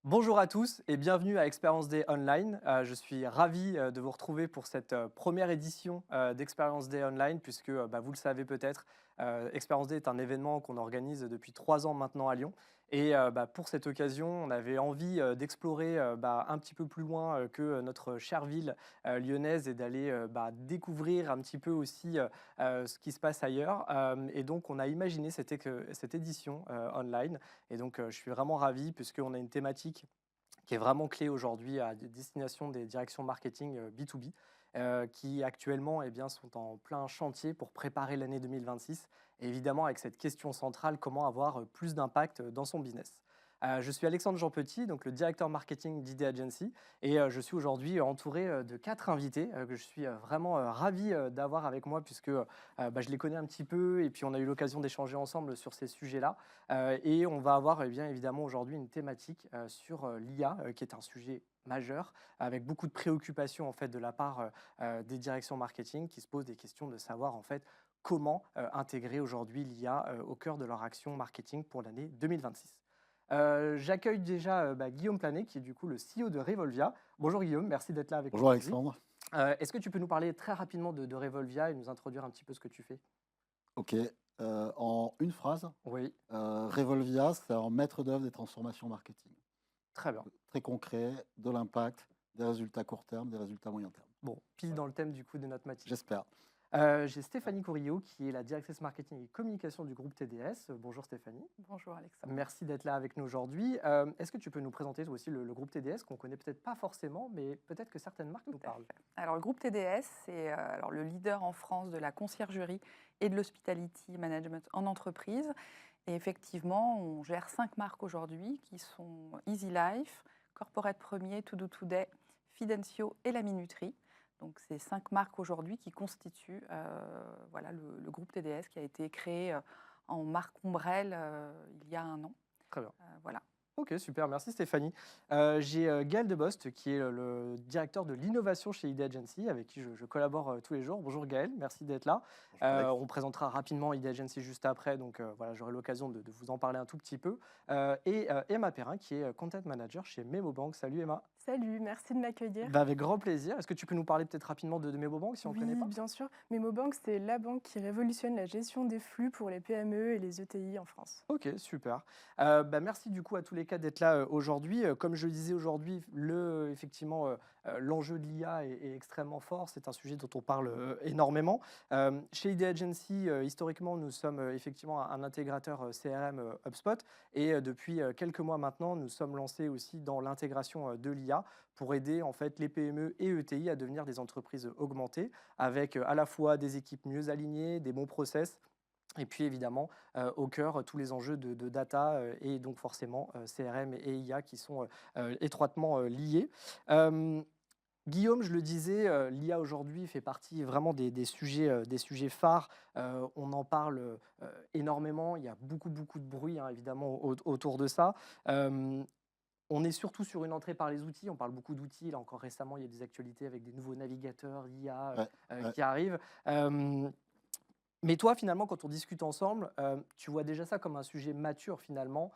Bonjour à tous et bienvenue à Experience Day Online. Je suis ravi de vous retrouver pour cette première édition d'Experience Day Online puisque vous le savez peut-être, Experience Day est un événement qu'on organise depuis 3 ans maintenant à Lyon. Et pour cette occasion, on avait envie d'explorer un petit peu plus loin que notre chère ville lyonnaise et d'aller découvrir un petit peu aussi ce qui se passe ailleurs. Et donc, on a imaginé cette édition online. Et donc, je suis vraiment ravi puisqu'on a une thématique qui est vraiment clé aujourd'hui à destination des directions marketing B2B, qui actuellement sont en plein chantier pour préparer l'année 2026. Et évidemment, avec cette question centrale, comment avoir plus d'impact dans son business. Je suis Alexandre Jean Petit, donc le directeur marketing d'ID Agency, et je suis aujourd'hui entouré de 4 invités que je suis vraiment ravi d'avoir avec moi, puisque je les connais un petit peu, et puis on a eu l'occasion d'échanger ensemble sur ces sujets-là. Et on va avoir bien évidemment aujourd'hui une thématique sur l'IA, qui est un sujet majeur, avec beaucoup de préoccupations en fait de la part des directions marketing qui se posent des questions de savoir en fait comment intégrer aujourd'hui l'IA au cœur de leur action marketing pour l'année 2026. J'accueille déjà Guillaume Planet, qui est du coup le CEO de Revolvia. Bonjour Guillaume, merci d'être là avec nous Bonjour aujourd'hui. Alexandre. Est-ce que tu peux nous parler très rapidement de Revolvia et nous introduire un petit peu ce que tu fais? Ok, en une phrase, Oui, Revolvia, c'est un maître d'œuvre des transformations marketing. très bien. Très concret, de l'impact, des résultats court terme, des résultats moyen terme. Bon, pile Voilà, dans le thème du coup de notre matinée. j'espère. J'ai Stéphanie Courillot, qui est la directrice marketing et communication du groupe TDS. Bonjour Stéphanie. Bonjour Alexandre. Merci d'être là avec nous aujourd'hui. Est-ce que tu peux nous présenter toi aussi le groupe TDS, qu'on connaît peut-être pas forcément, mais peut-être que certaines marques Tout nous à parlent? fait. Alors le groupe TDS, c'est le leader en France de la conciergerie et de l'hospitality management en entreprise. Et effectivement, on gère 5 marques aujourd'hui qui sont Easy Life, Corporate Premier, To Do Today, Fidencio et La Minuterie. Donc c'est 5 marques aujourd'hui qui constituent le groupe TDS qui a été créé en marque ombrelle il y a un an. Très bien. Voilà. Ok, super, merci Stéphanie. J'ai Gaël Debost, qui est le directeur de l'innovation chez ID Agency, avec qui je collabore tous les jours. Bonjour Gaël, merci d'être là. Bonjour Alex. On présentera rapidement ID Agency juste après, donc voilà, j'aurai l'occasion de vous en parler un tout petit peu. Et Emma Perrin, qui est content manager chez Memobank. Salut Emma. Salut, merci de m'accueillir. Avec grand plaisir. Est-ce que tu peux nous parler peut-être rapidement de Memobank si on ne connaît Oui, pas? bien sûr. MemoBank, c'est la banque qui révolutionne la gestion des flux pour les PME et les ETI en France. Ok, super. Merci du coup à tous les quatre d'être là aujourd'hui. Comme je le disais aujourd'hui, effectivement, l'enjeu de l'IA est extrêmement fort. C'est un sujet dont on parle énormément. Chez ID Agency, historiquement, nous sommes effectivement un intégrateur CRM HubSpot. Et depuis quelques mois maintenant, nous sommes lancés aussi dans l'intégration de l'IA pour aider en fait les PME et ETI à devenir des entreprises augmentées avec à la fois des équipes mieux alignées, des bons process. Et puis évidemment, au cœur, tous les enjeux de data et donc forcément CRM et IA qui sont étroitement liés. Euh, Guillaume, je le disais, l'IA aujourd'hui fait partie vraiment des sujets phares. On en parle énormément. Il y a beaucoup, beaucoup de bruit, hein, évidemment, autour de ça. Euh, on est surtout sur une entrée par les outils. On parle beaucoup d'outils. Là encore récemment, il y a des actualités avec des nouveaux navigateurs IA Ouais, ouais. qui arrivent. Euh, mais toi, finalement, quand on discute ensemble, tu vois déjà ça comme un sujet mature finalement.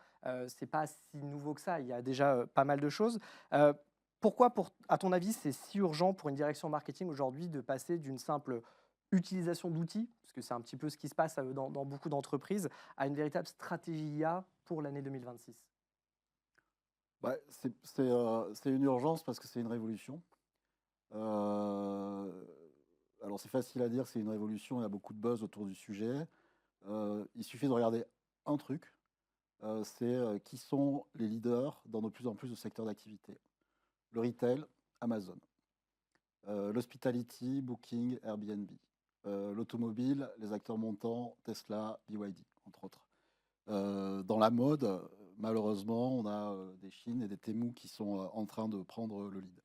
C'est pas si nouveau que ça. Il y a déjà pas mal de choses. Heu, Pourquoi, à ton avis, c'est si urgent pour une direction marketing aujourd'hui de passer d'une simple utilisation d'outils, parce que c'est un petit peu ce qui se passe dans beaucoup d'entreprises, à une véritable stratégie IA pour l'année 2026? C'est une urgence parce que c'est une révolution. Euh, alors c'est facile à dire, c'est une révolution, il y a beaucoup de buzz autour du sujet. Il suffit de regarder un truc, c'est qui sont les leaders dans de plus en plus de secteurs d'activité. Le retail, Amazon. L'hospitality, Booking, Airbnb. L'automobile, les acteurs montants, Tesla, BYD, entre autres. Dans la mode, malheureusement, on a des Chine et des Temu qui sont en train de prendre le lead.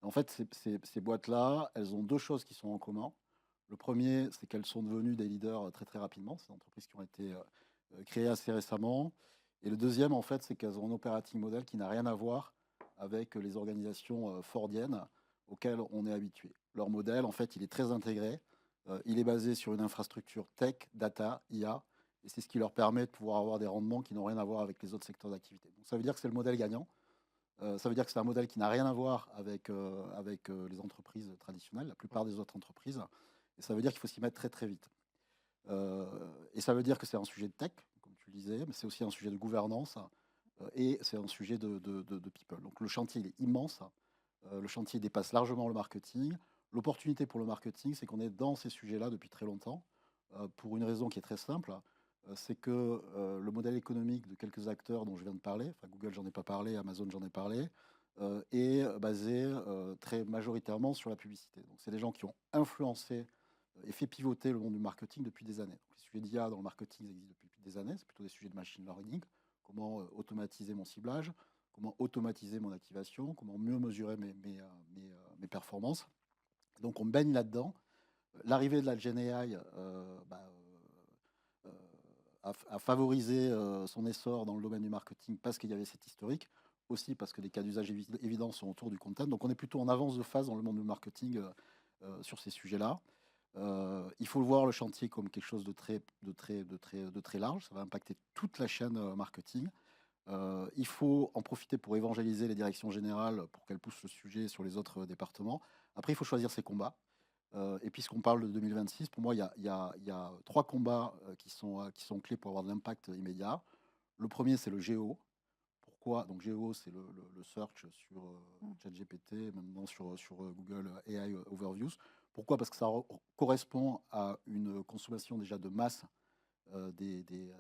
En fait, ces boîtes-là, elles ont deux choses qui sont en commun. Le premier, c'est qu'elles sont devenues des leaders très très rapidement. C'est des entreprises qui ont été créées assez récemment. Et le deuxième, en fait, c'est qu'elles ont un operating model qui n'a rien à voir avec les organisations fordiennes auxquelles on est habitué. Leur modèle, en fait, il est très intégré. Il est basé sur une infrastructure tech, data, IA, et c'est ce qui leur permet de pouvoir avoir des rendements qui n'ont rien à voir avec les autres secteurs d'activité. Donc ça veut dire que c'est le modèle gagnant. Ça veut dire que c'est un modèle qui n'a rien à voir avec les entreprises traditionnelles, la plupart des autres entreprises. Et ça veut dire qu'il faut s'y mettre très très vite. Et ça veut dire que c'est un sujet de tech, comme tu le disais, mais c'est aussi un sujet de gouvernance et c'est un sujet de people. Donc le chantier il est immense. Le chantier dépasse largement le marketing. L'opportunité pour le marketing, c'est qu'on est dans ces sujets-là depuis très longtemps, pour une raison qui est très simple, c'est que le modèle économique de quelques acteurs dont je viens de parler, enfin Google j'en ai pas parlé, Amazon j'en ai parlé, est basé très majoritairement sur la publicité. Donc c'est des gens qui ont influencé et fait pivoter le monde du marketing depuis des années. Donc, les sujets d'IA dans le marketing existent depuis des années, c'est plutôt des sujets de machine learning, comment automatiser mon ciblage, comment automatiser mon activation, comment mieux mesurer mes performances. Donc on baigne là-dedans. L'arrivée de la Gen AI a favorisé son essor dans le domaine du marketing parce qu'il y avait cet historique, aussi parce que des cas d'usage évidents sont autour du content. Donc on est plutôt en avance de phase dans le monde du marketing sur ces sujets-là. Il faut voir le chantier comme quelque chose de très large. Ça va impacter toute la chaîne marketing. Il faut en profiter pour évangéliser les directions générales pour qu'elles poussent le sujet sur les autres départements. Après, il faut choisir ses combats. Et puisqu'on parle de 2026, pour moi, il y a 3 combats qui sont clés pour avoir de l'impact immédiat. Le premier, c'est le GEO. Pourquoi? Donc GEO, c'est le search sur ChatGPT, maintenant sur Google AI Overviews. Pourquoi? Parce que ça correspond à une consommation déjà de masse des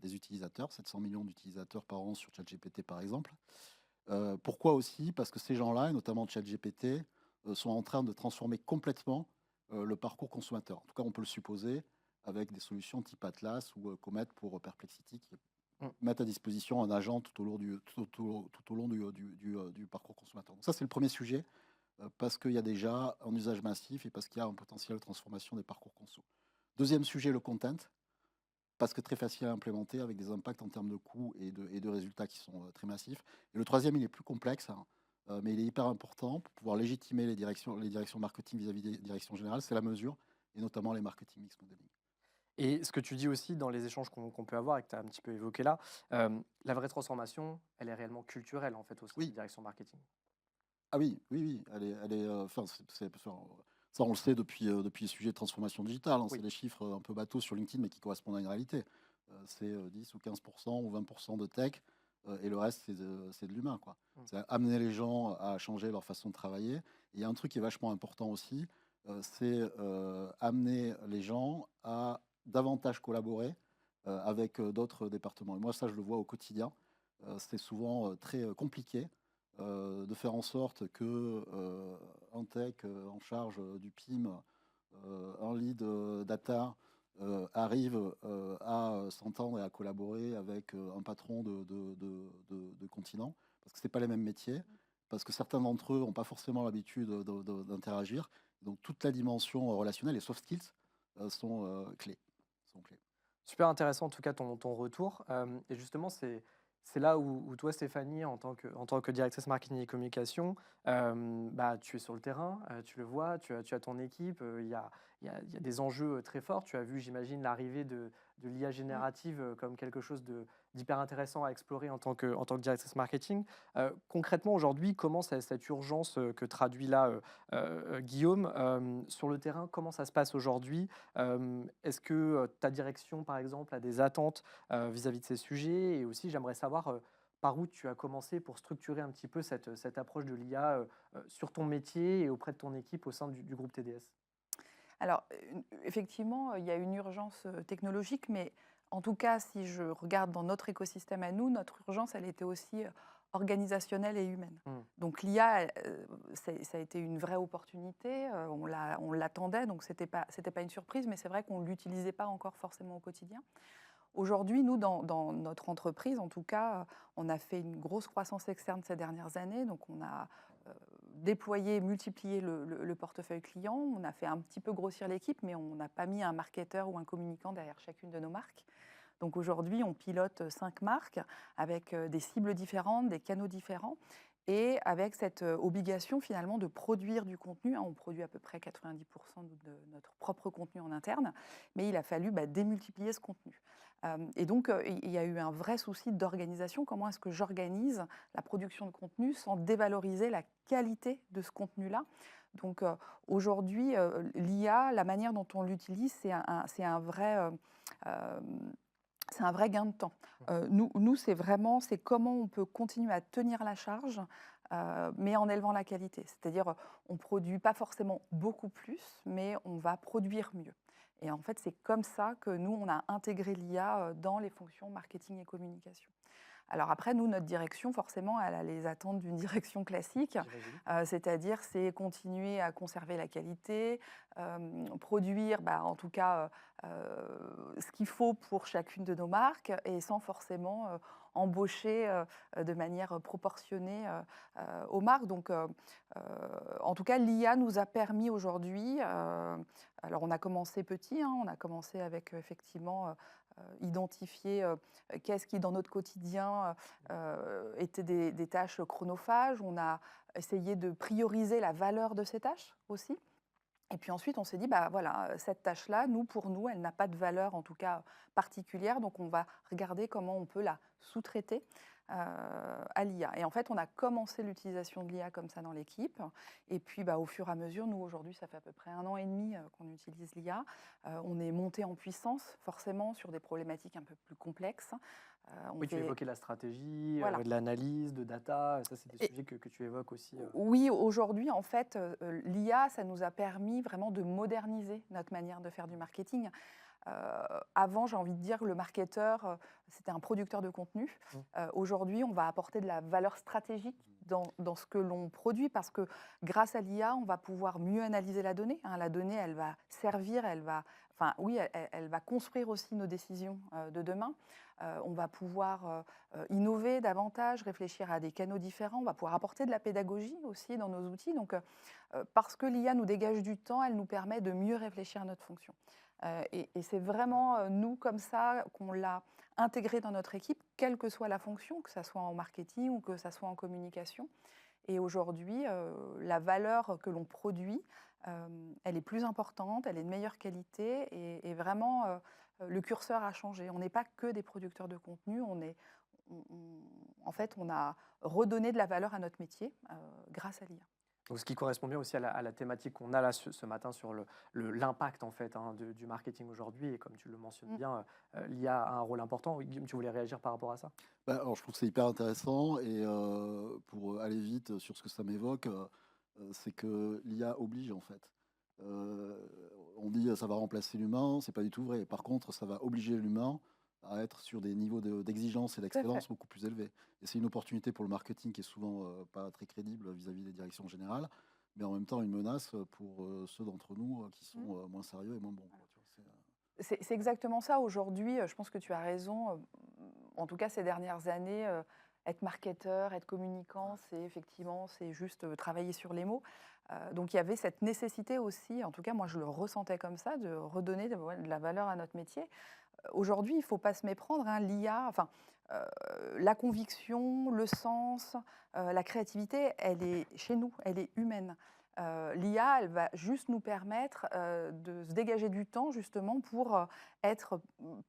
utilisateurs, 700 millions d'utilisateurs par an sur ChatGPT par exemple. Pourquoi aussi? Parce que ces gens-là, et notamment ChatGPT, sont en train de transformer complètement le parcours consommateur. En tout cas, on peut le supposer avec des solutions type Atlas ou Comet pour Perplexity qui mettent à disposition un agent tout au long du parcours consommateur. Donc ça, c'est le premier sujet, parce qu'il y a déjà un usage massif et parce qu'il y a un potentiel de transformation des parcours conso. Deuxième sujet, le content, parce que très facile à implémenter avec des impacts en termes de coûts et de résultats qui sont très massifs. Et le troisième, il est plus complexe, mais il est hyper important pour pouvoir légitimer les directions marketing vis-à-vis des directions générales, c'est la mesure, et notamment les marketing mix modeling. Et ce que tu dis aussi dans les échanges qu'on peut avoir et que tu as un petit peu évoqué là, la vraie transformation, elle est réellement culturelle en fait au sein Oui. des directions marketing. Ah oui, elle est, enfin, ça on le sait depuis le sujet de transformation digitale, hein, Oui. c'est des chiffres un peu bateaux sur LinkedIn, mais qui correspondent à une réalité. C'est 10 ou 15% ou 20% de tech, et le reste, c'est de l'humain, quoi. C'est amener les gens à changer leur façon de travailler. Et il y a un truc qui est vachement important aussi, c'est amener les gens à davantage collaborer avec d'autres départements. Et moi, ça, je le vois au quotidien. C'est souvent très compliqué de faire en sorte que un tech en charge du PIM, un lead data, arrive à s'entendre et à collaborer avec un patron de continent, parce que ce n'est pas les mêmes métiers, parce que certains d'entre eux n'ont pas forcément l'habitude d'interagir. Donc toute la dimension relationnelle, les soft skills, sont clés. Super intéressant en tout cas ton retour. Et justement, c'est là où toi, Stéphanie, en tant que directrice marketing et communication, tu es sur le terrain, tu le vois, tu as ton équipe, il y a des enjeux très forts. Tu as vu, j'imagine, l'arrivée de l'IA générative comme quelque chose d'hyper intéressant à explorer en tant que directrice marketing. Concrètement, aujourd'hui, comment cette urgence que traduit là Guillaume sur le terrain, comment ça se passe aujourd'hui? Est-ce que ta direction, par exemple, a des attentes vis-à-vis de ces sujets? Et aussi, j'aimerais savoir par où tu as commencé pour structurer un petit peu cette approche de l'IA sur ton métier et auprès de ton équipe au sein du groupe TDS. Alors, effectivement, il y a une urgence technologique, mais en tout cas, si je regarde dans notre écosystème à nous, notre urgence, elle était aussi organisationnelle et humaine. Donc l'IA, ça a été une vraie opportunité, on l'attendait, donc c'était pas une surprise, mais c'est vrai qu'on ne l'utilisait pas encore forcément au quotidien. Aujourd'hui, nous, dans notre entreprise, en tout cas, on a fait une grosse croissance externe ces dernières années, donc on a déployé, multiplié le portefeuille client. On a fait un petit peu grossir l'équipe, mais on n'a pas mis un marketeur ou un communicant derrière chacune de nos marques. Donc aujourd'hui, on pilote 5 marques avec des cibles différentes, des canaux différents. et avec cette obligation finalement de produire du contenu. On produit à peu près 90% de notre propre contenu en interne, mais il a fallu démultiplier ce contenu. Et donc, il y a eu un vrai souci d'organisation. Comment est-ce que j'organise la production de contenu sans dévaloriser la qualité de ce contenu-là? Donc, aujourd'hui, l'IA, la manière dont on l'utilise, c'est un vrai... c'est un vrai gain de temps. Nous c'est comment on peut continuer à tenir la charge, mais en élevant la qualité. C'est-à-dire, on ne produit pas forcément beaucoup plus, mais on va produire mieux. Et en fait, c'est comme ça que nous, on a intégré l'IA dans les fonctions marketing et communication. Alors après, nous, notre direction, forcément, elle a les attentes d'une direction classique, J'imagine. c'est-à-dire c'est continuer à conserver la qualité, produire en tout cas ce qu'il faut pour chacune de nos marques et sans forcément embaucher de manière proportionnée aux marques. Donc en tout cas, l'IA nous a permis aujourd'hui, alors on a commencé petit, on a commencé avec effectivement identifier qu'est-ce qui, dans notre quotidien, était des tâches chronophages. On a essayé de prioriser la valeur de ces tâches aussi. Et puis ensuite, on s'est dit, voilà, cette tâche-là, pour nous, elle n'a pas de valeur, en tout cas particulière, donc on va regarder comment on peut la sous-traiter à l'IA. Et en fait, on a commencé l'utilisation de l'IA comme ça dans l'équipe. Et puis, au fur et à mesure, nous, aujourd'hui, ça fait à peu près 1 an et demi qu'on utilise l'IA. On est monté en puissance, forcément, sur des problématiques un peu plus complexes. Oui, tu évoquais la stratégie, Voilà. de l'analyse, de data. Ça, c'est des sujets que tu évoques aussi. Oui, aujourd'hui, en fait, l'IA, ça nous a permis vraiment de moderniser notre manière de faire du marketing. Avant, j'ai envie de dire, le marketeur, c'était un producteur de contenu. Aujourd'hui, on va apporter de la valeur stratégique dans ce que l'on produit parce que grâce à l'IA, on va pouvoir mieux analyser la donnée. La donnée, elle va servir, elle va construire aussi nos décisions de demain. On va pouvoir innover davantage, réfléchir à des canaux différents. On va pouvoir apporter de la pédagogie aussi dans nos outils. Donc, parce que l'IA nous dégage du temps, elle nous permet de mieux réfléchir à notre fonction. Et c'est vraiment nous, comme ça, qu'on l'a intégré dans notre équipe, quelle que soit la fonction, que ce soit en marketing ou que ce soit en communication. Et aujourd'hui, la valeur que l'on produit, elle est plus importante, elle est de meilleure qualité et vraiment, le curseur a changé. On n'est pas que des producteurs de contenu, en fait, on a redonné de la valeur à notre métier grâce à l'IA. Donc, ce qui correspond bien aussi à la thématique qu'on a là ce matin sur l'impact en fait, du marketing aujourd'hui. Et comme tu le mentionnes bien, l'IA a un rôle important. Oui, Guillaume, tu voulais réagir par rapport à ça? Alors, je trouve que c'est hyper intéressant et pour aller vite sur ce que ça m'évoque, c'est que l'IA oblige en fait. On dit ça va remplacer l'humain, c'est pas du tout vrai. Par contre, ça va obliger l'humain à être sur des niveaux d'exigence et d'excellence beaucoup plus élevés. Et c'est une opportunité pour le marketing qui est souvent pas très crédible vis-à-vis des directions générales, mais en même temps une menace pour ceux d'entre nous qui sont moins sérieux et moins bons, quoi, tu vois, C'est exactement ça. Aujourd'hui, je pense que tu as raison. En tout cas, ces dernières années, être marketeur, être communicant, c'est juste travailler sur les mots. Donc il y avait cette nécessité aussi, en tout cas moi je le ressentais comme ça, de redonner de la valeur à notre métier. Aujourd'hui, il ne faut pas se méprendre, l'IA, la conviction, le sens, la créativité, elle est chez nous, elle est humaine. L'IA, elle va juste nous permettre de se dégager du temps justement pour être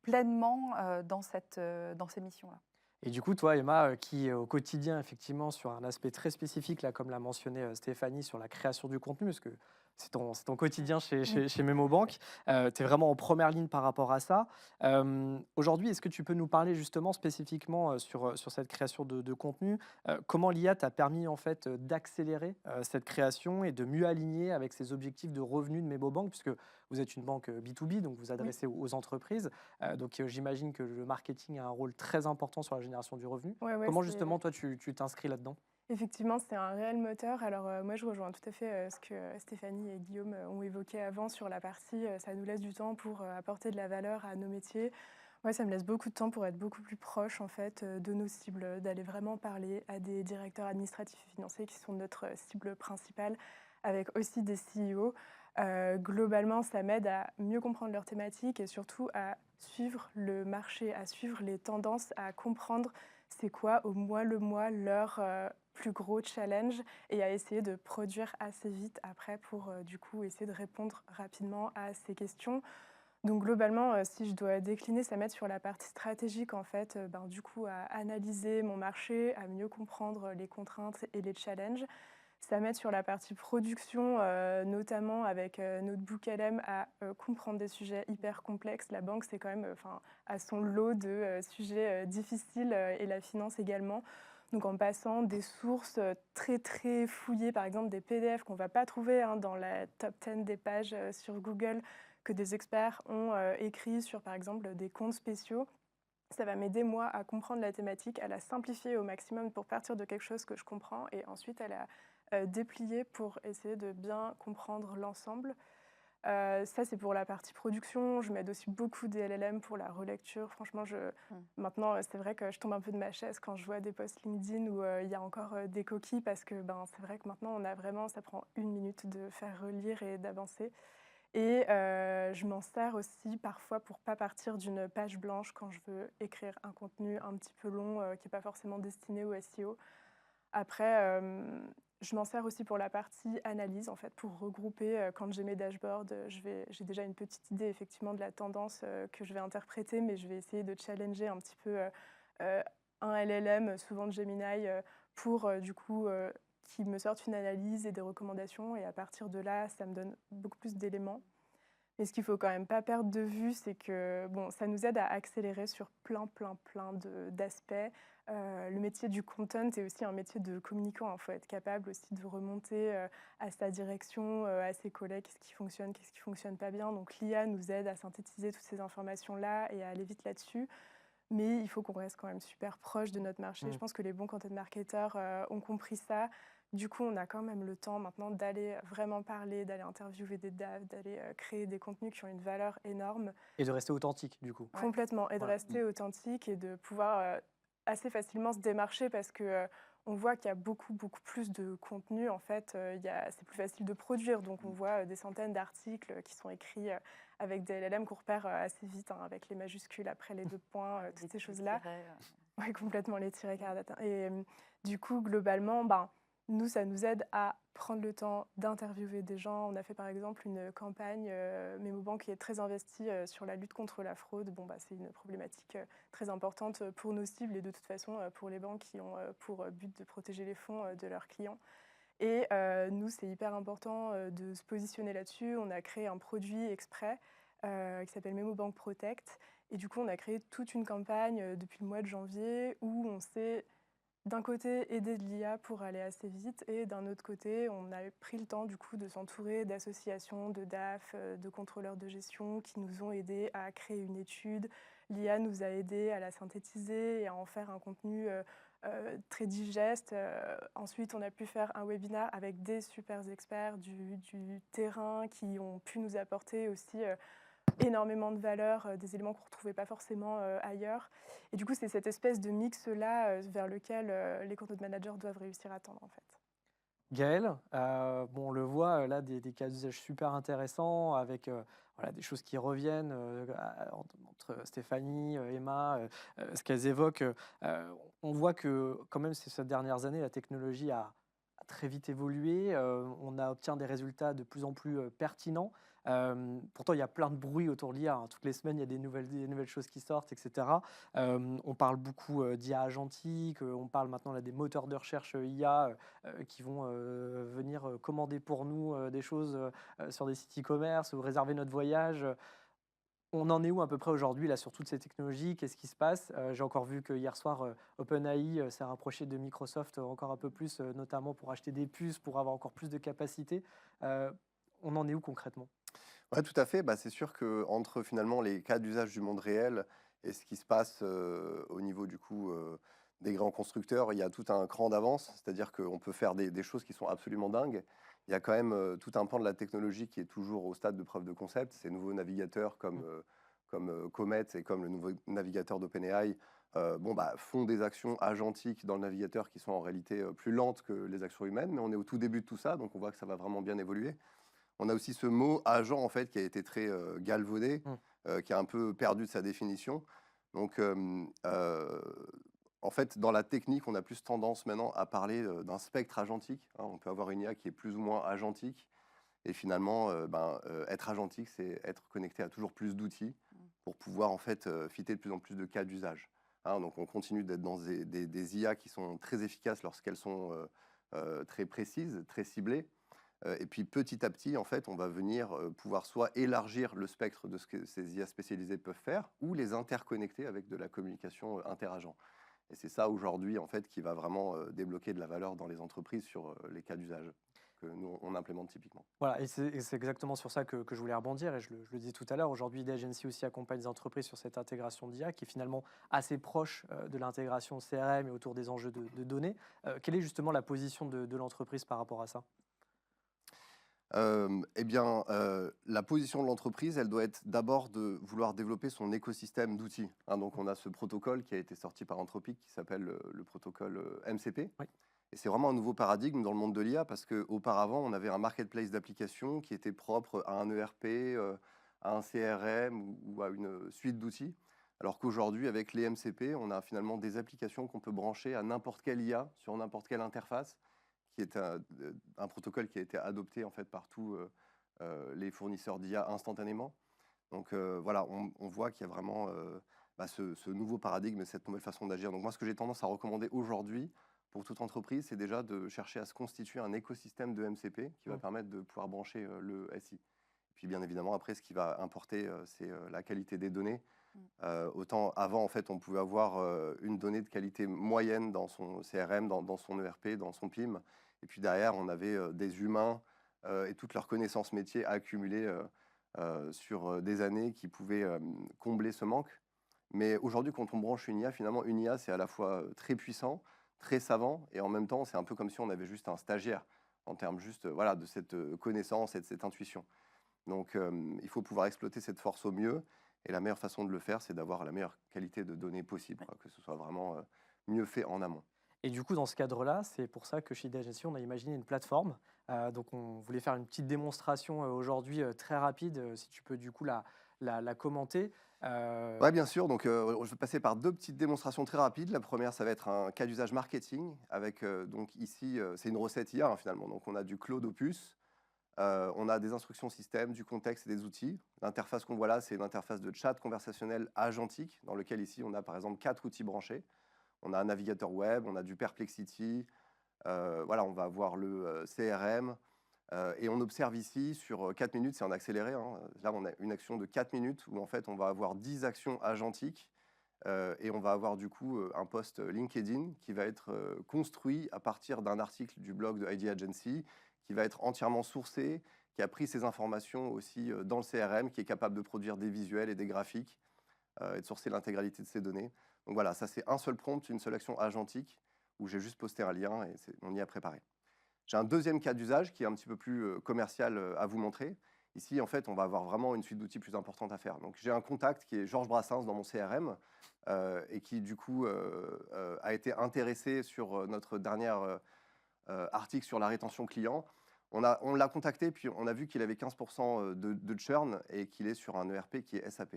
pleinement dans ces missions-là. Et du coup, toi, Emma, qui au quotidien, effectivement, sur un aspect très spécifique, là, comme l'a mentionné Stéphanie, sur la création du contenu, parce que c'est ton quotidien chez MemoBank, tu es vraiment en première ligne par rapport à ça. Aujourd'hui, est-ce que tu peux nous parler justement spécifiquement sur cette création de contenu? Comment l'IA t'a permis en fait d'accélérer cette création et de mieux aligner avec ces objectifs de revenus de MemoBank, puisque vous êtes une banque B2B, donc vous adressez aux entreprises. Donc j'imagine que le marketing a un rôle très important sur la génération du revenu. Ouais, Comment justement toi tu t'inscris là-dedans? Effectivement, c'est un réel moteur. Alors moi, je rejoins tout à fait ce que Stéphanie et Guillaume ont évoqué avant sur la partie ça nous laisse du temps pour apporter de la valeur à nos métiers. Moi, ça me laisse beaucoup de temps pour être beaucoup plus proche en fait de nos cibles, d'aller vraiment parler à des directeurs administratifs et financiers qui sont notre cible principale, avec aussi des CEO. Globalement, ça m'aide à mieux comprendre leurs thématiques et surtout à suivre le marché, à suivre les tendances, à comprendre c'est quoi le mois leur plus gros challenge et à essayer de produire assez vite après pour du coup essayer de répondre rapidement à ces questions. Donc globalement, si je dois décliner, ça m'aide sur la partie stratégique en fait, ben, du coup à analyser mon marché, à mieux comprendre les contraintes et les challenges. Ça m'aide sur la partie production, notamment avec, Notebook LM à, comprendre des sujets hyper complexes. La banque, c'est quand même, enfin, a son lot de, sujets, difficiles, et la finance également. Donc en passant des sources, très, très fouillées, par exemple des PDF qu'on ne va pas trouver, hein, dans la top 10 des pages, sur Google, que des experts ont, écrits sur, par exemple, des comptes spéciaux. Ça va m'aider, moi, à comprendre la thématique, à la simplifier au maximum pour partir de quelque chose que je comprends et ensuite à la déplier pour essayer de bien comprendre l'ensemble. Ça, c'est pour la partie production. Je m'aide aussi beaucoup des LLM pour la relecture. Franchement, maintenant, c'est vrai que je tombe un peu de ma chaise quand je vois des posts LinkedIn où il y a encore des coquilles parce que ben, c'est vrai que maintenant, on a vraiment, ça prend 1 minute de faire relire et d'avancer. Et je m'en sers aussi parfois pour pas partir d'une page blanche quand je veux écrire un contenu un petit peu long, qui est pas forcément destiné au SEO. Après, je m'en sers aussi pour la partie analyse, en fait, pour regrouper, quand j'ai mes dashboards, j'ai déjà une petite idée effectivement de la tendance, que je vais interpréter, mais je vais essayer de challenger un petit peu, heu, un LLM, souvent de Gemini, pour, du coup, qu'il me sorte une analyse et des recommandations et à partir de là, ça me donne beaucoup plus d'éléments. Mais ce qu'il faut quand même pas perdre de vue, c'est que bon, ça nous aide à accélérer sur plein d'aspects. Le métier du content est aussi un métier de communicant. Il faut être capable aussi de remonter à sa direction, à ses collègues, qu'est-ce qui fonctionne pas bien. Donc l'IA nous aide à synthétiser toutes ces informations-là et à aller vite là-dessus. Mais il faut qu'on reste quand même super proche de notre marché. Je pense que les bons content marketeurs ont compris ça. Du coup, on a quand même le temps maintenant d'aller vraiment parler, d'aller interviewer des devs, d'aller créer des contenus qui ont une valeur énorme. Et de rester authentique, du coup. Ouais. Complètement. Et de Voilà. rester authentique et de pouvoir assez facilement se démarcher parce que on voit qu'il y a beaucoup plus de contenu. En fait, c'est plus facile de produire. Donc, on voit des centaines d'articles qui sont écrits avec des LLM qu'on repère assez vite, hein, avec les majuscules après les 2 points, toutes ces choses-là. Oui, complètement, les tirets cardatin. Et du coup, globalement, ben, nous, ça nous aide à prendre le temps d'interviewer des gens. On a fait par exemple une campagne MemoBank qui est très investie sur la lutte contre la fraude. Bon, bah, c'est une problématique très importante pour nos cibles et de toute façon pour les banques qui ont pour but de protéger les fonds de leurs clients. Et nous, c'est hyper important de se positionner là-dessus. On a créé un produit exprès qui s'appelle MemoBank Protect. Et du coup, on a créé toute une campagne depuis le mois de janvier où on s'est d'un côté aider de l'IA pour aller assez vite et d'un autre côté, on a pris le temps du coup de s'entourer d'associations, de DAF, de contrôleurs de gestion qui nous ont aidés à créer une étude. L'IA nous a aidés à la synthétiser et à en faire un contenu très digeste. Ensuite, on a pu faire un webinaire avec des super experts du terrain qui ont pu nous apporter aussi énormément de valeur, des éléments qu'on ne retrouvait pas forcément ailleurs. Et du coup, c'est cette espèce de mix-là vers lequel les content managers doivent réussir à tendre en fait. Gaël, bon, on le voit là, des cas d'usage super intéressants avec voilà, des choses qui reviennent entre Stéphanie, Emma, ce qu'elles évoquent. On voit que quand même ces dernières années, la technologie a très vite évolué. On obtient des résultats de plus en plus pertinents. Pourtant, il y a plein de bruit autour de l'IA, hein. Toutes les semaines, il y a des nouvelles choses qui sortent, etc. On parle beaucoup d'IA agentique, on parle maintenant là, des moteurs de recherche IA qui vont venir commander pour nous des choses sur des sites e-commerce ou réserver notre voyage. On en est où à peu près aujourd'hui là sur toutes ces technologies? Qu'est-ce qui se passe? J'ai encore vu que hier soir, OpenAI s'est rapproché de Microsoft encore un peu plus, notamment pour acheter des puces, pour avoir encore plus de capacité. On en est où concrètement? Ouais, tout à fait. Bah, c'est sûr que entre finalement les cas d'usage du monde réel et ce qui se passe au niveau du coup des grands constructeurs, il y a tout un cran d'avance. C'est-à-dire qu'on peut faire des choses qui sont absolument dingues. Il y a quand même tout un pan de la technologie qui est toujours au stade de preuve de concept. Ces nouveaux navigateurs comme Comet et comme le nouveau navigateur d'OpenAI bon, bah, font des actions agentiques dans le navigateur qui sont en réalité plus lentes que les actions humaines. Mais on est au tout début de tout ça, donc on voit que ça va vraiment bien évoluer. On a aussi ce mot agent en fait qui a été très galvaudé, qui a un peu perdu de sa définition. Donc En fait, dans la technique, on a plus tendance maintenant à parler d'un spectre agentique, hein. On peut avoir une IA qui est plus ou moins agentique. Et finalement, être agentique, c'est être connecté à toujours plus d'outils pour pouvoir en fait fitter de plus en plus de cas d'usage, hein. Donc on continue d'être dans des IA qui sont très efficaces lorsqu'elles sont très précises, très ciblées. Et puis petit à petit, en fait, on va venir pouvoir soit élargir le spectre de ce que ces IA spécialisées peuvent faire, ou les interconnecter avec de la communication interagent. Et c'est ça aujourd'hui, en fait, qui va vraiment débloquer de la valeur dans les entreprises sur les cas d'usage que nous, on implémente typiquement. Voilà, et c'est exactement sur ça que je voulais rebondir, et je le disais tout à l'heure, aujourd'hui, ID Agency aussi accompagne les entreprises sur cette intégration d'IA qui est finalement assez proche de l'intégration CRM et autour des enjeux de données. Quelle est justement la position de l'entreprise par rapport à ça? La position de l'entreprise, elle doit être d'abord de vouloir développer son écosystème d'outils, hein. Donc, on a ce protocole qui a été sorti par Anthropic qui s'appelle le protocole MCP. Oui. Et c'est vraiment un nouveau paradigme dans le monde de l'IA parce qu'auparavant, on avait un marketplace d'applications qui était propre à un ERP, à un CRM ou à une suite d'outils. Alors qu'aujourd'hui, avec les MCP, on a finalement des applications qu'on peut brancher à n'importe quelle IA sur n'importe quelle interface, qui est un protocole qui a été adopté en fait par tous les fournisseurs d'IA instantanément. Donc voilà, on voit qu'il y a vraiment ce nouveau paradigme et cette nouvelle façon d'agir. Donc moi, ce que j'ai tendance à recommander aujourd'hui pour toute entreprise, c'est déjà de chercher à se constituer un écosystème de MCP qui va permettre de pouvoir brancher le SI. Puis bien évidemment, après, ce qui va importer, c'est la qualité des données. Autant avant, en fait, on pouvait avoir une donnée de qualité moyenne dans son CRM, dans son ERP, dans son PIM. Et puis derrière, on avait des humains et toutes leurs connaissances métiers accumulées sur des années qui pouvaient combler ce manque. Mais aujourd'hui, quand on branche une IA, finalement, une IA, c'est à la fois très puissant, très savant, et en même temps, c'est un peu comme si on avait juste un stagiaire en termes juste voilà, de cette connaissance et de cette intuition. Donc, il faut pouvoir exploiter cette force au mieux. Et la meilleure façon de le faire, c'est d'avoir la meilleure qualité de données possible, quoi, que ce soit vraiment mieux fait en amont. Et du coup, dans ce cadre-là, c'est pour ça que chez ID Agency, on a imaginé une plateforme. Donc, on voulait faire une petite démonstration aujourd'hui très rapide, si tu peux du coup la commenter. Oui, bien sûr. Donc, je vais passer par deux petites démonstrations très rapides. La première, ça va être un cas d'usage marketing avec, donc ici, c'est une recette IA, hein, finalement. Donc, on a du Claude Opus, on a des instructions système, du contexte et des outils. L'interface qu'on voit là, c'est une interface de chat conversationnel agentique, dans lequel ici, on a par exemple 4 outils branchés. On a un navigateur web, on a du Perplexity, voilà, on va avoir le CRM, et on observe ici sur 4 minutes, c'est en accéléré, hein. Là, on a une action de 4 minutes où en fait, on va avoir 10 actions agentiques, et on va avoir du coup un post LinkedIn qui va être construit à partir d'un article du blog de ID Agency, qui va être entièrement sourcé, qui a pris ces informations aussi dans le CRM, qui est capable de produire des visuels et des graphiques, et de sourcer l'intégralité de ces données. Donc voilà, ça c'est un seul prompt, une seule action agentique, où j'ai juste posté un lien et on y a préparé. J'ai un deuxième cas d'usage qui est un petit peu plus commercial à vous montrer. Ici, en fait, on va avoir vraiment une suite d'outils plus importante à faire. Donc j'ai un contact qui est Georges Brassens dans mon CRM, et qui du coup a été intéressé sur notre dernier article sur la rétention client. On l'a contacté, puis on a vu qu'il avait 15% de churn et qu'il est sur un ERP qui est SAP.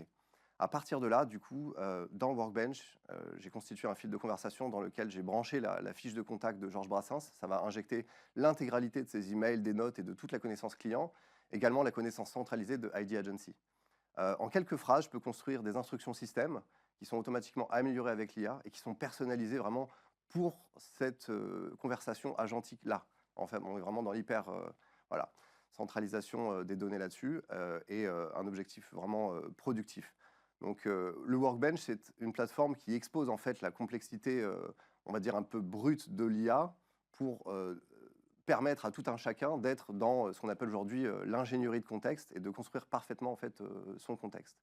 À partir de là, du coup, dans Workbench, j'ai constitué un fil de conversation dans lequel j'ai branché la fiche de contact de Georges Brassens. Ça va injecter l'intégralité de ses emails, des notes et de toute la connaissance client, également la connaissance centralisée de ID Agency. En quelques phrases, je peux construire des instructions système qui sont automatiquement améliorées avec l'IA et qui sont personnalisées vraiment pour cette conversation agentique-là. En fait, on est vraiment dans l'hyper voilà, centralisation des données là-dessus, et un objectif vraiment productif. Donc, le Workbench, c'est une plateforme qui expose en fait la complexité, on va dire un peu brute de l'IA pour permettre à tout un chacun d'être dans ce qu'on appelle aujourd'hui l'ingénierie de contexte et de construire parfaitement en fait son contexte.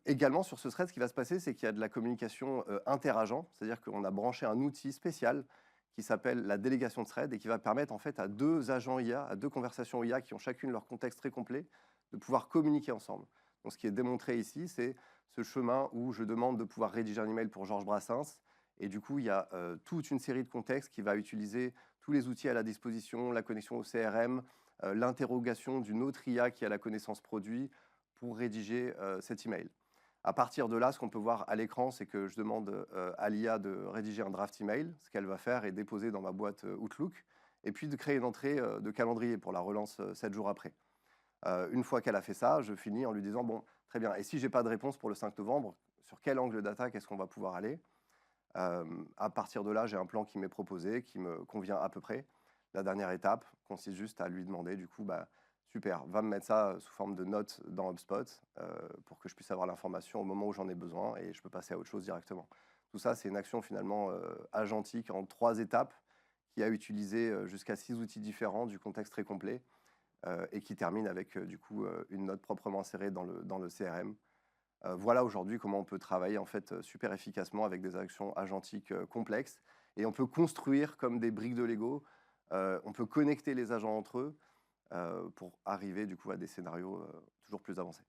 Également sur ce thread, ce qui va se passer, c'est qu'il y a de la communication interagent, c'est-à-dire qu'on a branché un outil spécial qui s'appelle la délégation de thread et qui va permettre en fait à deux agents IA, à deux conversations IA qui ont chacune leur contexte très complet, de pouvoir communiquer ensemble. Donc, ce qui est démontré ici, c'est ce chemin où je demande de pouvoir rédiger un email pour Georges Brassens. Et du coup, il y a toute une série de contextes qui va utiliser tous les outils à la disposition, la connexion au CRM, l'interrogation d'une autre IA qui a la connaissance produit pour rédiger cet email. À partir de là, ce qu'on peut voir à l'écran, c'est que je demande à l'IA de rédiger un draft email. Ce qu'elle va faire est déposer dans ma boîte Outlook, et puis de créer une entrée de calendrier pour la relance 7 jours après. Une fois qu'elle a fait ça, je finis en lui disant, bon, très bien, et si je n'ai pas de réponse pour le 5 novembre, sur quel angle d'attaque est-ce qu'on va pouvoir aller? À partir de là, j'ai un plan qui m'est proposé, qui me convient à peu près. La dernière étape consiste juste à lui demander, du coup, bah, super, va me mettre ça sous forme de notes dans HubSpot pour que je puisse avoir l'information au moment où j'en ai besoin et je peux passer à autre chose directement. Tout ça, c'est une action finalement agentique en 3 étapes qui a utilisé jusqu'à 6 outils différents du contexte très complet et qui termine avec du coup une note proprement insérée dans le CRM. Voilà aujourd'hui comment on peut travailler en fait super efficacement avec des actions agentiques complexes et on peut construire comme des briques de Lego. On peut connecter les agents entre eux pour arriver du coup à des scénarios toujours plus avancés.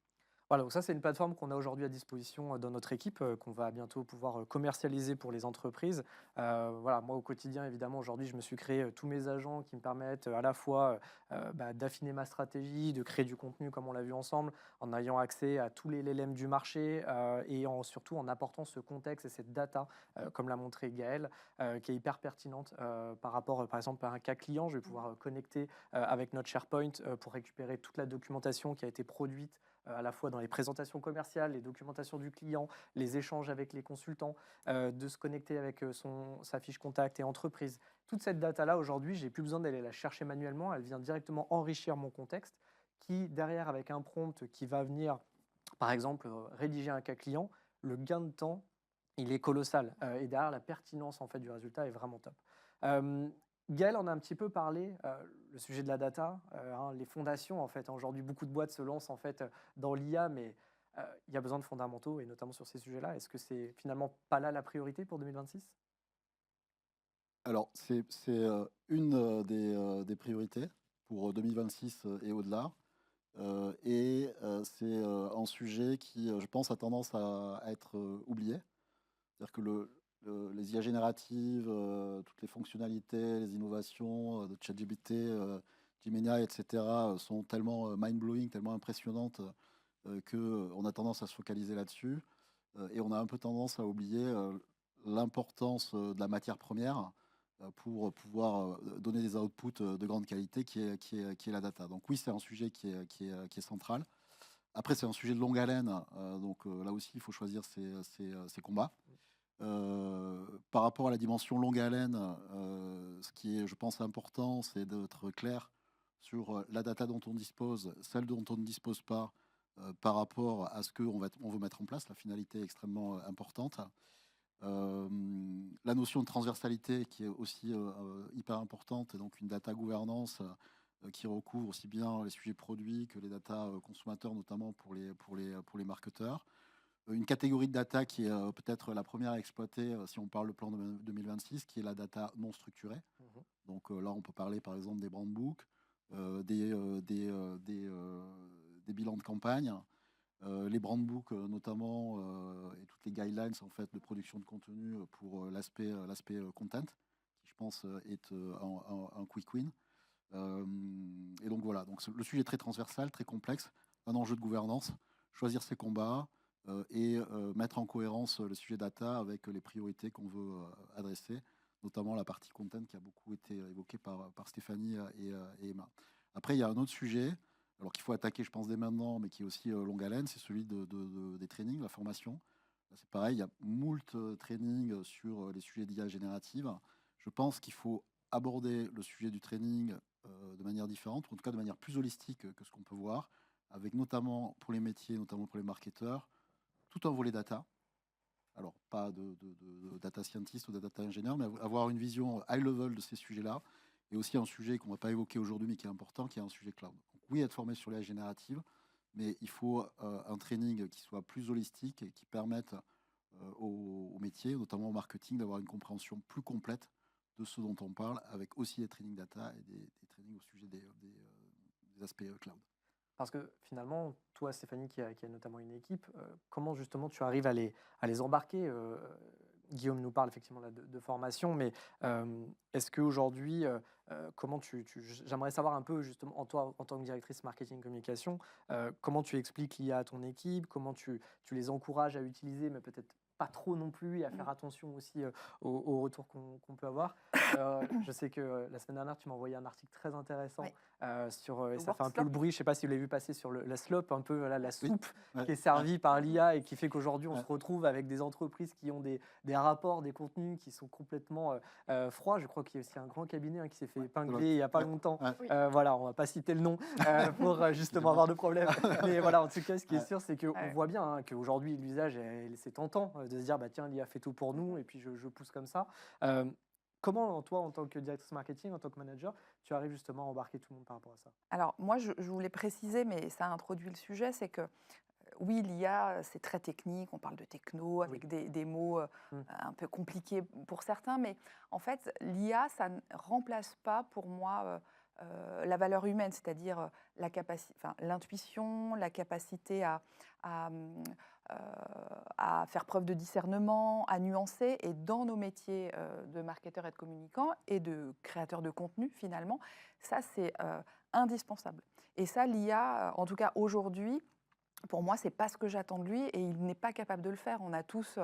Voilà, donc ça, c'est une plateforme qu'on a aujourd'hui à disposition dans notre équipe, qu'on va bientôt pouvoir commercialiser pour les entreprises. Voilà, moi, au quotidien, évidemment, aujourd'hui, je me suis créé tous mes agents qui me permettent à la fois d'affiner ma stratégie, de créer du contenu, comme on l'a vu ensemble, en ayant accès à tous les LLM du marché et surtout en apportant ce contexte et cette data, comme l'a montré Gaël, qui est hyper pertinente par rapport, par exemple, à un cas client. Je vais pouvoir connecter avec notre SharePoint pour récupérer toute la documentation qui a été produite à la fois dans les présentations commerciales, les documentations du client, les échanges avec les consultants, de se connecter avec sa fiche contact et entreprise. Toute cette data-là, aujourd'hui, j'ai plus besoin d'aller la chercher manuellement. Elle vient directement enrichir mon contexte qui, derrière, avec un prompt qui va venir, par exemple, rédiger un cas client, le gain de temps, il est colossal. Et derrière, la pertinence en fait, du résultat est vraiment top. Euh, Gaël en a un petit peu parlé, le sujet de la data, les fondations. En fait, aujourd'hui, beaucoup de boîtes se lancent en fait, dans l'IA, mais il y a besoin de fondamentaux, et notamment sur ces sujets-là. Est-ce que c'est finalement pas là la priorité pour 2026? Alors, c'est une des priorités pour 2026 et au-delà. C'est un sujet qui, je pense, a tendance à être oublié. C'est-à-dire que les IA génératives, toutes les fonctionnalités, les innovations de ChatGPT, Gemini, etc., sont tellement mind-blowing, tellement impressionnantes qu'on a tendance à se focaliser là-dessus. Et on a un peu tendance à oublier l'importance de la matière première pour pouvoir donner des outputs de grande qualité qui est la data. Donc oui, c'est un sujet qui est central. Après, c'est un sujet de longue haleine, donc là aussi, il faut choisir ses combats. Par rapport à la dimension longue haleine, ce qui est, je pense, important, c'est d'être clair sur la data dont on dispose, celle dont on ne dispose pas, par rapport à ce qu'on veut mettre en place. La finalité est extrêmement importante. La notion de transversalité qui est aussi hyper importante, et donc une data gouvernance qui recouvre aussi bien les sujets produits que les data consommateurs, notamment pour les marketeurs. Une catégorie de data qui est peut-être la première à exploiter si on parle de plan 2026, qui est la data non structurée. Donc là, on peut parler par exemple des brand books, des bilans de campagne, les brand books notamment, et toutes les guidelines en fait, de production de contenu pour l'aspect content, qui je pense est un quick win. Et donc voilà, donc le sujet est très transversal, très complexe, un enjeu de gouvernance, choisir ses combats et mettre en cohérence le sujet data avec les priorités qu'on veut adresser, notamment la partie content qui a beaucoup été évoquée par Stéphanie et Emma. Après, il y a un autre sujet, alors qu'il faut attaquer, je pense, dès maintenant, mais qui est aussi longue haleine, c'est celui des trainings, la formation. C'est pareil, il y a moult trainings sur les sujets d'IA générative. Je pense qu'il faut aborder le sujet du training de manière différente, ou en tout cas de manière plus holistique que ce qu'on peut voir, avec notamment pour les métiers, notamment pour les marketeurs, tout un volet data. Alors, pas de data scientist ou de data ingénieur, mais avoir une vision high level de ces sujets-là, et aussi un sujet qu'on ne va pas évoquer aujourd'hui, mais qui est important, qui est un sujet cloud. Donc, oui, être formé sur l'IA générative, mais il faut un training qui soit plus holistique et qui permette aux métiers, notamment au marketing, d'avoir une compréhension plus complète de ce dont on parle, avec aussi des trainings data et des trainings au sujet des aspects cloud. Parce que finalement, toi, Stéphanie, qui a notamment une équipe, comment justement tu arrives à les embarquer Guillaume nous parle effectivement là, de formation, mais est-ce qu'aujourd'hui, comment j'aimerais savoir un peu justement, en tant que directrice marketing communication, comment tu expliques l'IA à ton équipe, comment tu les encourages à utiliser, mais peut-être pas trop non plus, et à faire attention aussi aux retours qu'on peut avoir. Je sais que la semaine dernière, tu m'as envoyé un article très intéressant Oui. et Le ça fait un peu le workslop. bruit, je ne sais pas si vous l'avez vu passer sur la slop, un peu voilà, la Oui. soupe Ouais. qui est servie par l'IA et qui fait qu'aujourd'hui, on Ouais. se retrouve avec des entreprises qui ont des rapports, des contenus qui sont complètement froids. Je crois qu'il y a aussi un grand cabinet qui s'est fait épingler il n'y a pas Ouais. longtemps. Ouais. Oui. Voilà, on ne va pas citer le nom pour justement avoir de problèmes. Mais voilà, en tout cas, ce qui est Ouais. sûr, c'est qu'on Ouais. voit bien qu'aujourd'hui, l'usage, c'est tentant de se dire, bah, tiens, l'IA fait tout pour nous, et puis je pousse comme ça. Euh, Comment, toi, en tant que directrice marketing, en tant que manager, tu arrives justement à embarquer tout le monde par rapport à ça? Alors moi, je voulais préciser, mais ça introduit le sujet, c'est que oui, l'IA, c'est très technique, on parle de techno Oui. avec des mots Mm. un peu compliqués pour certains, mais en fait, l'IA, ça ne remplace pas pour moi la valeur humaine, c'est-à-dire l'intuition, la capacité à, hum, euh, à faire preuve de discernement, à nuancer, et dans nos métiers de marketeurs et de communicants et de créateurs de contenu, finalement, ça, c'est indispensable. Et ça, l'IA, en tout cas aujourd'hui, pour moi, c'est pas ce que j'attends de lui, et il n'est pas capable de le faire. On a tous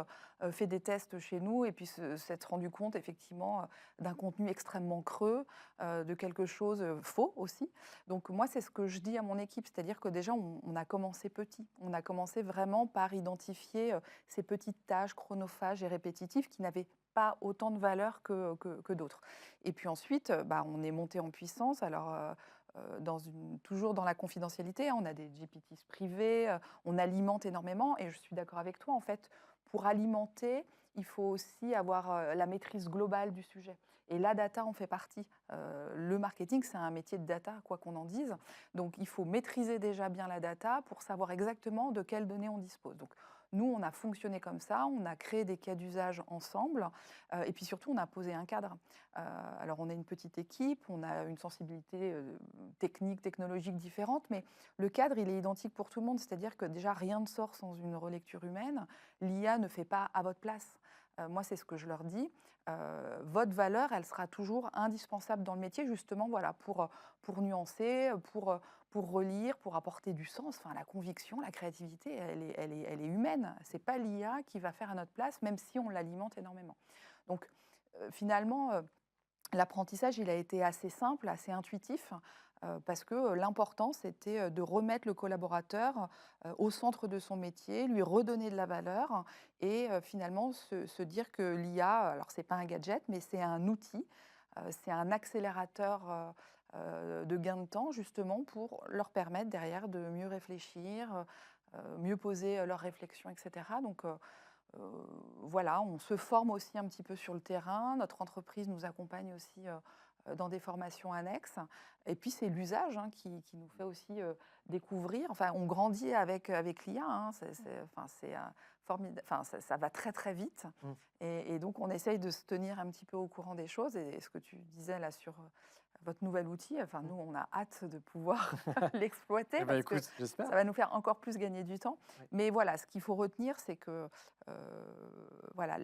fait des tests chez nous et puis s'être rendu compte effectivement d'un contenu extrêmement creux, de quelque chose faux aussi. Donc moi, c'est ce que je dis à mon équipe, c'est-à-dire que déjà, on a commencé petit. On a commencé vraiment par identifier ces petites tâches chronophages et répétitives qui n'avaient pas autant de valeur que d'autres. Et puis ensuite, bah, on est monté en puissance. Alors, toujours dans la confidentialité, hein, on a des GPTs privés, on alimente énormément, et je suis d'accord avec toi, en fait, pour alimenter, il faut aussi avoir la maîtrise globale du sujet. Et la data en fait partie. Le marketing, c'est un métier de data, quoi qu'on en dise. Donc, il faut maîtriser déjà bien la data pour savoir exactement de quelles données on dispose. Donc, nous, on a fonctionné comme ça, on a créé des cas d'usage ensemble, et puis surtout, on a posé un cadre. Alors, on est une petite équipe, on a une sensibilité technique, technologique différente, mais le cadre, il est identique pour tout le monde. C'est-à-dire que déjà, rien ne sort sans une relecture humaine. L'IA ne fait pas à votre place. Moi, c'est ce que je leur dis. Votre valeur, elle sera toujours indispensable dans le métier, justement, voilà, pour nuancer, pour relire, pour apporter du sens. Enfin, la conviction, la créativité, elle est humaine. Ce n'est pas l'IA qui va faire à notre place, même si on l'alimente énormément. Donc, finalement, l'apprentissage, il a été assez simple, assez intuitif, parce que l'important, c'était de remettre le collaborateur au centre de son métier, lui redonner de la valeur, et finalement se dire que l'IA, alors c'est pas un gadget, mais c'est un outil, c'est un accélérateur de gain de temps, justement, pour leur permettre derrière de mieux réfléchir, mieux poser leurs réflexions, etc. Donc, voilà, on se forme aussi un petit peu sur le terrain. Notre entreprise nous accompagne aussi dans des formations annexes. Et puis, c'est l'usage qui nous fait aussi découvrir. Enfin, on grandit avec l'IA. Hein. Formidable. Enfin, ça va très, très vite. Mm. Et donc, on essaye de se tenir un petit peu au courant des choses. Et ce que tu disais là sur votre nouvel outil, enfin, nous, on a hâte de pouvoir l'exploiter, Eh ben, parce que écoute, j'espère. ça va nous faire encore plus gagner du temps. Oui. Mais voilà, ce qu'il faut retenir, c'est que voilà,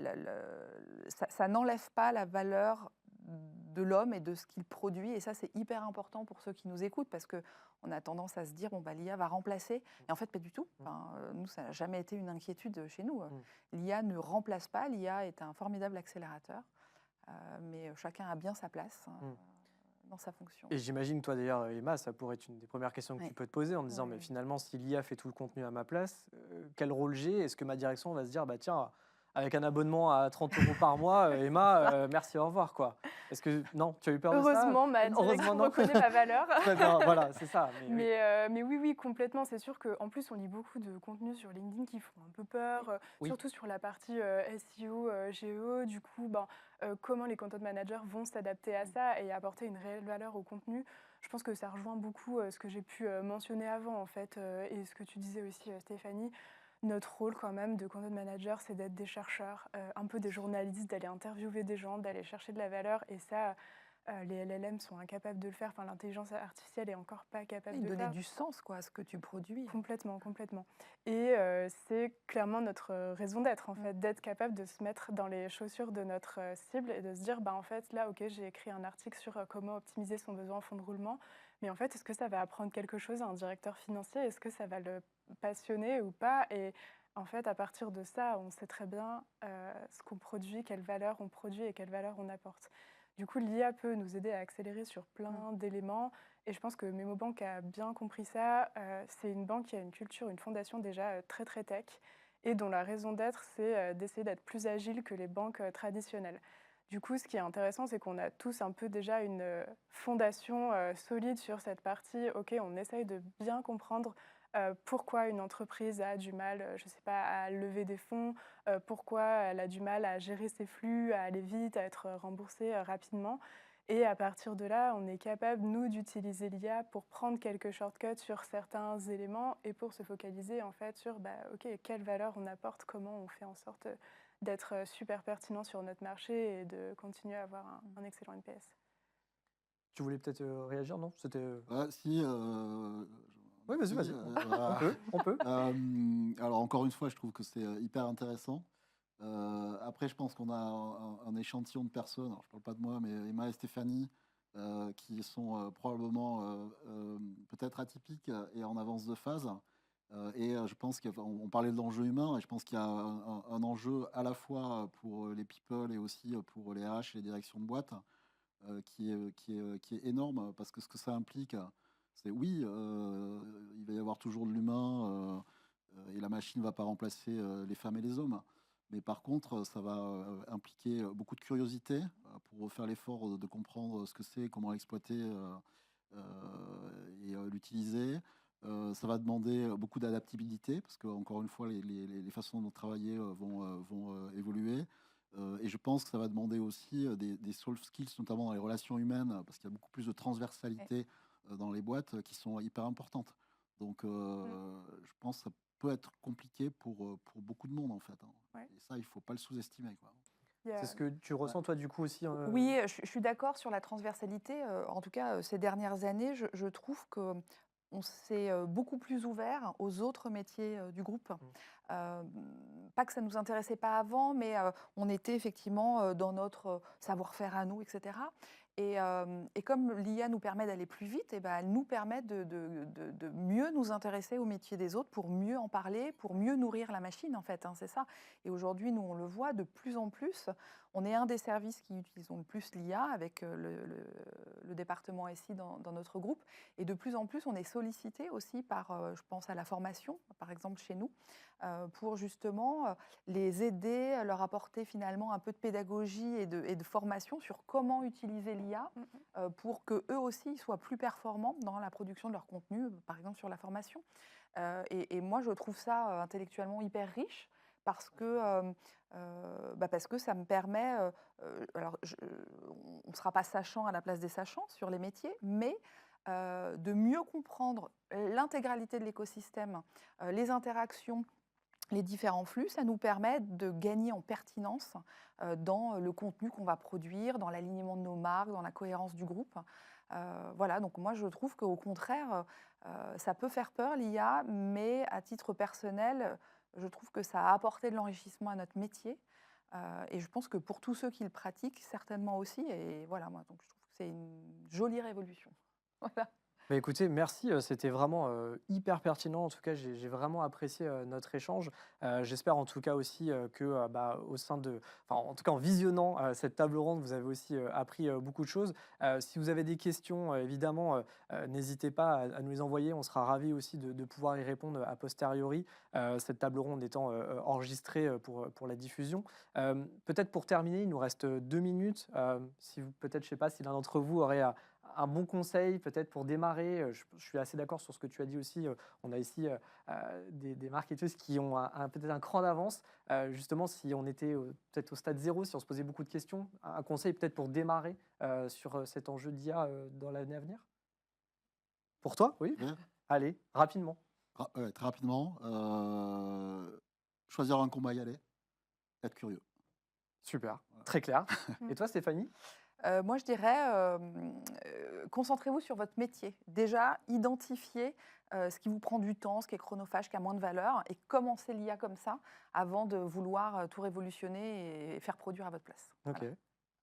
ça n'enlève pas la valeur de l'homme et de ce qu'il produit. Et ça, c'est hyper important pour ceux qui nous écoutent, parce qu'on a tendance à se dire, bon, bah, l'IA va remplacer. Et en fait, pas du tout. Enfin, nous, ça n'a jamais été une inquiétude chez nous. L'IA ne remplace pas. L'IA est un formidable accélérateur. Mais chacun a bien sa place dans sa fonction. Et j'imagine, toi d'ailleurs, Emma, ça pourrait être une des premières questions que Oui. tu peux te poser en me disant, Oui, mais oui. finalement, si l'IA fait tout le contenu à ma place, quel rôle j'ai? Est-ce que ma direction va se dire, bah tiens, avec un abonnement à 30 € par mois, Emma, merci, au revoir, quoi. Est-ce que, non, tu as eu peur de ça? Heureusement, ma Heureusement, direction non. reconnaît ma valeur. Très bien, voilà, c'est ça. Mais, oui. Mais oui, oui, complètement. C'est sûr qu'en plus, on lit beaucoup de contenus sur LinkedIn qui font un peu peur, Oui. surtout sur la partie SEO, GEO. Du coup, comment les content managers vont s'adapter à ça et apporter une réelle valeur au contenu. Je pense que ça rejoint beaucoup ce que j'ai pu mentionner avant, en fait, et ce que tu disais aussi, Stéphanie. Notre rôle, quand même, de content manager, c'est d'être des chercheurs, un peu des journalistes, d'aller interviewer des gens, d'aller chercher de la valeur. Et ça, Les LLM sont incapables de le faire. Enfin, l'intelligence artificielle est encore pas capable Et de le donner faire. du sens quoi, à ce que tu produis. Complètement, complètement. Et c'est clairement notre raison d'être, en Mm. fait, d'être capable de se mettre dans les chaussures de notre cible et de se dire, bah, en fait, là, ok, j'ai écrit un article sur comment optimiser son besoin en fonds de roulement, mais en fait, est-ce que ça va apprendre quelque chose à un directeur financier? Est-ce que ça va le passionner ou pas? Et en fait, à partir de ça, on sait très bien ce qu'on produit, quelle valeur on produit et quelle valeur on apporte. Du coup, l'IA peut nous aider à accélérer sur plein d'éléments. Et je pense que MemoBank a bien compris ça. C'est une banque qui a une culture, une fondation déjà très très tech et dont la raison d'être, c'est d'essayer d'être plus agile que les banques traditionnelles. Du coup, ce qui est intéressant, c'est qu'on a tous un peu déjà une fondation solide sur cette partie. OK, on essaye de bien comprendre pourquoi une entreprise a du mal, je ne sais pas, à lever des fonds, pourquoi elle a du mal à gérer ses flux, à aller vite, à être remboursée rapidement. Et à partir de là, on est capable, nous, d'utiliser l'IA pour prendre quelques shortcuts sur certains éléments et pour se focaliser en fait sur bah, OK, quelle valeur on apporte, comment on fait en sorte d'être super pertinent sur notre marché et de continuer à avoir un excellent NPS. Tu voulais peut-être réagir, non? C'était. Ouais, si, Oui, vas-y, merci, vas-y. voilà. On peut. Alors encore une fois, je trouve que c'est hyper intéressant. Après, je pense qu'on a un échantillon de personnes, alors je parle pas de moi, mais Emma et Stéphanie, qui sont probablement peut-être atypiques et en avance de phase. Je pense qu'on parlait de l'enjeu humain, et je pense qu'il y a un enjeu à la fois pour les people et aussi pour les RH et les directions de boîte qui est énorme, parce que ce que ça implique, c'est oui, il va y avoir toujours de l'humain et la machine ne va pas remplacer les femmes et les hommes. Mais par contre, ça va impliquer beaucoup de curiosité pour faire l'effort de comprendre ce que c'est, comment l'exploiter et l'utiliser. Ça va demander beaucoup d'adaptabilité, parce que, encore une fois, les façons de travailler vont évoluer. Et je pense que ça va demander aussi des soft skills, notamment dans les relations humaines, parce qu'il y a beaucoup plus de transversalité dans les boîtes qui sont hyper importantes. Donc, je pense que ça peut être compliqué pour beaucoup de monde, en fait, hein. Ouais. Et ça, il ne faut pas le sous-estimer, quoi. Il y a- C'est ce que tu ressens, toi, du coup, aussi. Oui, je suis d'accord sur la transversalité. En tout cas, ces dernières années, je trouve que on s'est beaucoup plus ouvert aux autres métiers du groupe. Pas que ça ne nous intéressait pas avant, mais on était effectivement dans notre savoir-faire à nous, etc. Et comme l'IA nous permet d'aller plus vite, et ben, elle nous permet de mieux nous intéresser aux métiers des autres pour mieux en parler, pour mieux nourrir la machine, en fait, hein, c'est ça. Et aujourd'hui, nous, on le voit de plus en plus. On est un des services qui utilisons le plus l'IA avec le département SI dans notre groupe. Et de plus en plus, on est sollicité aussi par, je pense à la formation, par exemple chez nous, pour justement les aider, leur apporter finalement un peu de pédagogie et de formation sur comment utiliser l'IA pour qu'eux aussi soient plus performants dans la production de leur contenu, par exemple sur la formation. Et moi, je trouve ça intellectuellement hyper riche parce que ça me permet, alors on ne sera pas sachant à la place des sachants sur les métiers, mais de mieux comprendre l'intégralité de l'écosystème, les interactions, les différents flux, ça nous permet de gagner en pertinence dans le contenu qu'on va produire, dans l'alignement de nos marques, dans la cohérence du groupe. Voilà, donc moi je trouve qu'au contraire, ça peut faire peur l'IA, mais à titre personnel, je trouve que ça a apporté de l'enrichissement à notre métier. Et je pense que pour tous ceux qui le pratiquent, certainement aussi. Et voilà, moi, donc je trouve que c'est une jolie révolution. Voilà. Bah, écoutez, merci, c'était vraiment hyper pertinent. En tout cas, j'ai vraiment apprécié notre échange. J'espère en tout cas aussi que bah, au sein de, enfin, en tout cas en visionnant cette table ronde, vous avez aussi appris beaucoup de choses. Si vous avez des questions, évidemment, n'hésitez pas à nous les envoyer. On sera ravis aussi de pouvoir y répondre a posteriori, cette table ronde étant enregistrée pour la diffusion. Peut-être pour terminer, il nous reste 2 minutes. Si peut-être, je sais pas, si l'un d'entre vous aurait un bon conseil peut-être pour démarrer. Je suis assez d'accord sur ce que tu as dit aussi. On a ici des marketeuses qui ont peut-être un cran d'avance. Justement, si on était peut-être au stade zéro, si on se posait beaucoup de questions, un conseil peut-être pour démarrer sur cet enjeu d'IA dans l'année à venir? Pour toi, oui? Ouais. Allez, rapidement. Ouais, très rapidement, choisir un combat, y aller, être curieux. Super, très clair. Et toi, Stéphanie? Moi, je dirais, concentrez-vous sur votre métier. Déjà, identifiez ce qui vous prend du temps, ce qui est chronophage, qui a moins de valeur, et commencez l'IA comme ça, avant de vouloir tout révolutionner et faire produire à votre place. Ok. Voilà.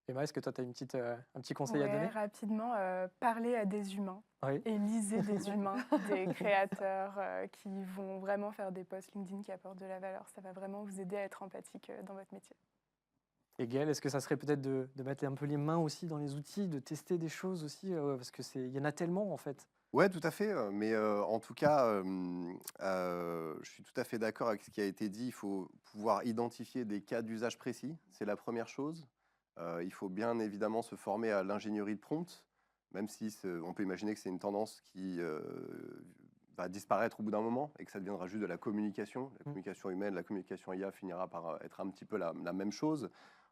Emma, est-ce que toi, tu as un petit conseil à Ouais, donner? rapidement, parler à des humains Oui. et lisez des humains, des créateurs qui vont vraiment faire des posts LinkedIn qui apportent de la valeur. Ça va vraiment vous aider à être empathique dans votre métier. Et Gaël, est-ce que ça serait peut-être de mettre un peu les mains aussi dans les outils, de tester des choses aussi, parce que il y en a tellement en fait. Ouais, tout à fait. Mais en tout cas, je suis tout à fait d'accord avec ce qui a été dit. Il faut pouvoir identifier des cas d'usage précis. C'est la première chose. Il faut bien évidemment se former à l'ingénierie de prompt, même si on peut imaginer que c'est une tendance qui va disparaître au bout d'un moment et que ça deviendra juste de la communication. La communication humaine, la communication IA finira par être un petit peu la même chose.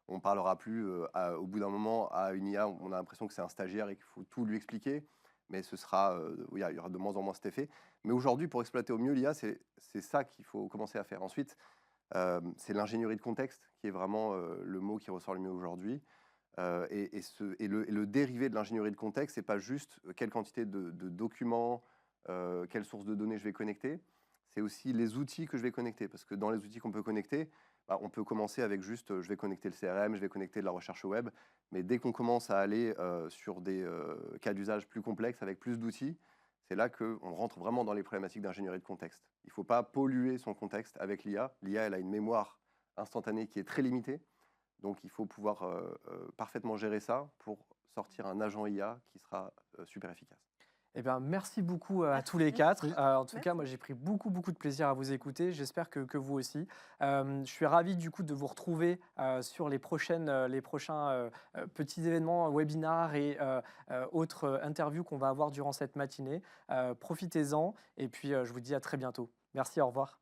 On ne parlera plus au bout d'un moment à une IA, on a l'impression que c'est un stagiaire et qu'il faut tout lui expliquer. Mais ce sera, oui, il y aura de moins en moins cet effet. Mais aujourd'hui, pour exploiter au mieux l'IA, c'est ça qu'il faut commencer à faire. Ensuite, c'est l'ingénierie de contexte qui est vraiment le mot qui ressort le mieux aujourd'hui. Et le dérivé de l'ingénierie de contexte, c'est pas juste quelle quantité de documents, quelle source de données je vais connecter. C'est aussi les outils que je vais connecter. Parce que dans les outils qu'on peut connecter, bah, on peut commencer avec juste, je vais connecter le CRM, je vais connecter de la recherche web. Mais dès qu'on commence à aller sur des cas d'usage plus complexes, avec plus d'outils, c'est là qu'on rentre vraiment dans les problématiques d'ingénierie de contexte. Il ne faut pas polluer son contexte avec l'IA. L'IA, elle a une mémoire instantanée qui est très limitée. Donc, il faut pouvoir parfaitement gérer ça pour sortir un agent IA qui sera super efficace. Eh bien, merci beaucoup à tous les Merci. quatre. Oui. En tout cas, Merci. moi, j'ai pris beaucoup de plaisir à vous écouter. J'espère que vous aussi. Je suis ravi du coup de vous retrouver sur les prochains petits événements, webinars et autres interviews qu'on va avoir durant cette matinée. Profitez-en et puis je vous dis à très bientôt. Merci, au revoir.